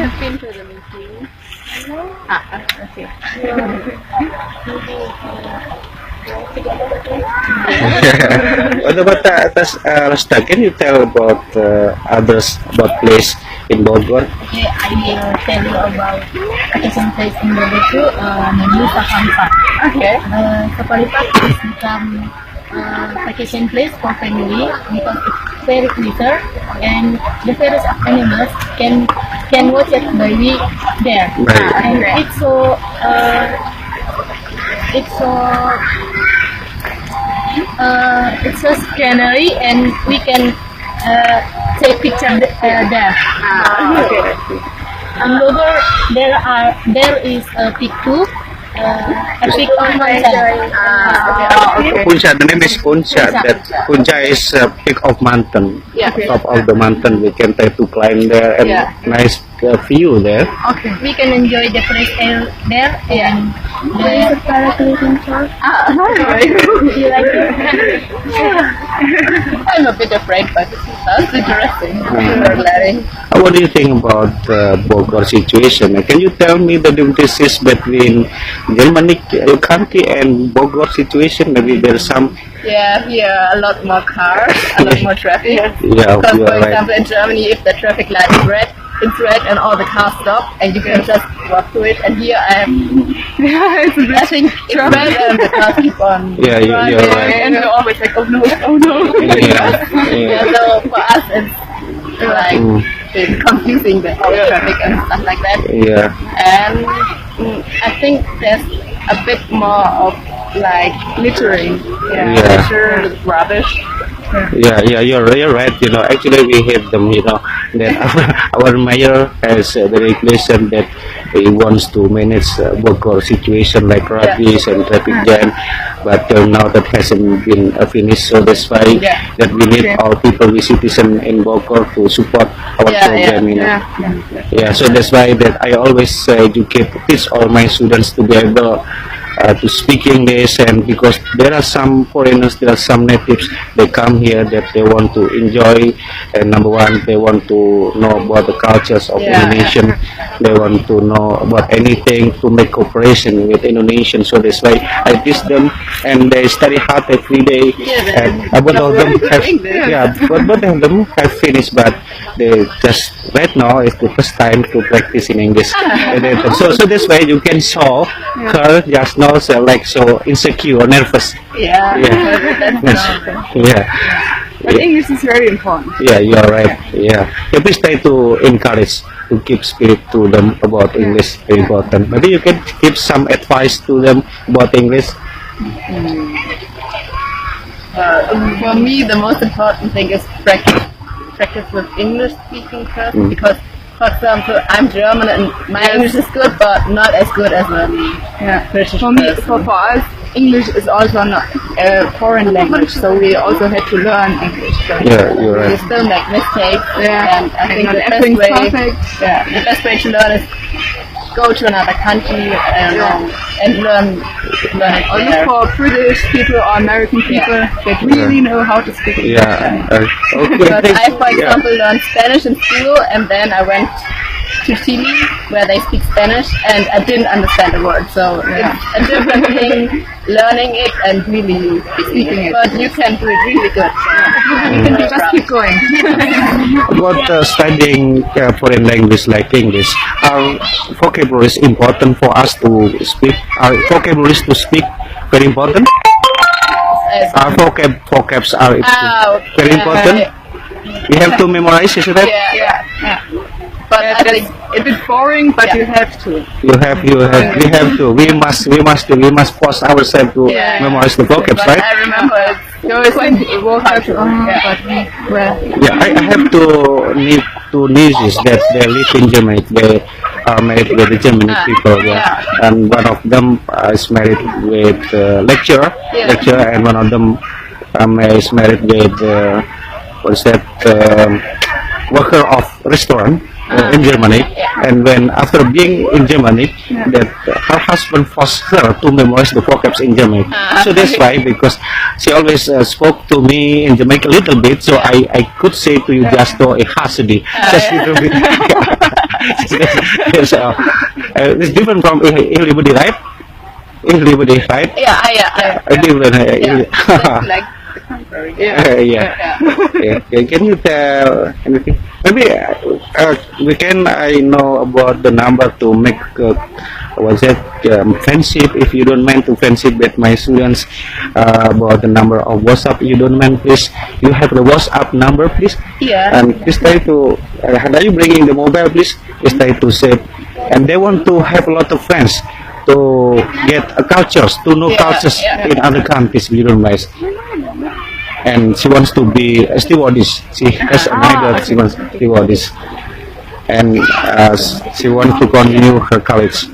have been to the meeting. Okay. What about Rasta? Can you tell about others about place in Bogor? Okay, I will tell you about vacation place in Bogor too, namely Sapalipat. Okay. Sapalipat is become vacation place for family because it's very clear and the various animals can watch it daily there. Right. And it's so scenery and we can take picture there. Okay. In Bogor there is a peak too, a peak of mountain. Okay. Punca, the name is Punca. That Punca is peak of mountain. Yeah. Top of the mountain, we can try to climb there and Yeah. nice view there. Okay. We can enjoy the fresh air there and the paragliding track. You like it? I'm a bit afraid, but that's interesting. What do you think about Bogor situation? Can you tell me the differences between Germany country and Bogor situation? Maybe there's some. Yeah, here a lot more cars, a lot more traffic. Yeah, Because, you for are right. example, in Germany, if the traffic light is red, it's red and all the cars stop and you can just walk through it. And here I think it's red and the cars keep on Yeah, you're right. and you're always like, oh no. Yeah, Yeah, yeah. so for us it's like it's confusing the whole traffic and stuff like that. Yeah. And I think there's a bit more of like littering. Yeah. Litter, rubbish. Yeah, you're right. Actually, we hate them. That our mayor has the regulation that he wants to manage Bogor situation like rubbish and traffic jam, but till now that hasn't been finished. So that's why that we need all people, we citizen in Bogor to support our program. Yeah. So that's why that I always teach all my students to be able to speak English, and because there are some foreigners, there are some natives, they come here that they want to enjoy, and number one, they want to know about the cultures of Indonesian, they want to know about anything to make cooperation with Indonesian. So that's why I teach them, and they study hard every day. And both of them have, both of them have finished, but they just right now is the first time to practice in English. So that's why you can saw her just now so insecure, nervous. Yeah. But English is very important. Yeah, you are right. Yeah. Please try to encourage to keep spirit to them about English. Very important. Maybe you can give some advice to them about English. For me, the most important thing is practice with English speaking first, because, for example, I'm German and my English is good, but not as good as a British For me, person. for us, English is also not a foreign language, so we also had to learn English. So Yeah, you're You right. still make mistakes, and I think not the everything's best way, perfect. the best way to learn is go to another country and learn it Or look there. for British people or American people that really know how to speak English. Yeah. Okay. Because thanks. I, for example, learned Spanish in school, and then I went to Chile, where they speak Spanish, and I didn't understand a word. So it's a different thing, learning it and really speaking it. But you can do it really good. So you can be Just proud. keep going. About studying foreign language like English, our vocabulary is important for us to speak. Our vocabularies to speak very important. Our vocabs are very important. We have to memorize, isn't it? Yeah. But I That's think a bit boring, but you have to. We have to. We must force ourselves to memorize the vocabs, but right? I remember it's When it was hard to, Yeah, I have two nieces that they live in Germany. They are married with the German people, and one of them is married with lecturer, and one of them is married with worker of restaurant in Germany. And when after being in Germany, that her husband forced her to memorize the vocabs in Germany. So that's why, because she always spoke to me in Jamaica a little bit, so I could say to you just a hasidi, just a little bit. It's different from everybody, right? Everybody, right? Yeah. Different. Like Can you tell anything? Maybe we can. I know about the number to make. Was it friendship? If you don't mind to friendship with my students about the number of WhatsApp, you don't mind, please. You have the WhatsApp number, please. Yeah. And please try to. Are you bringing the mobile, please? Please try to save. And they want to have a lot of friends to get cultures, to know cultures in other countries. You don't mind. And she wants to be a stewardess. She has an idol. She wants stewardess, and she wants to continue her college.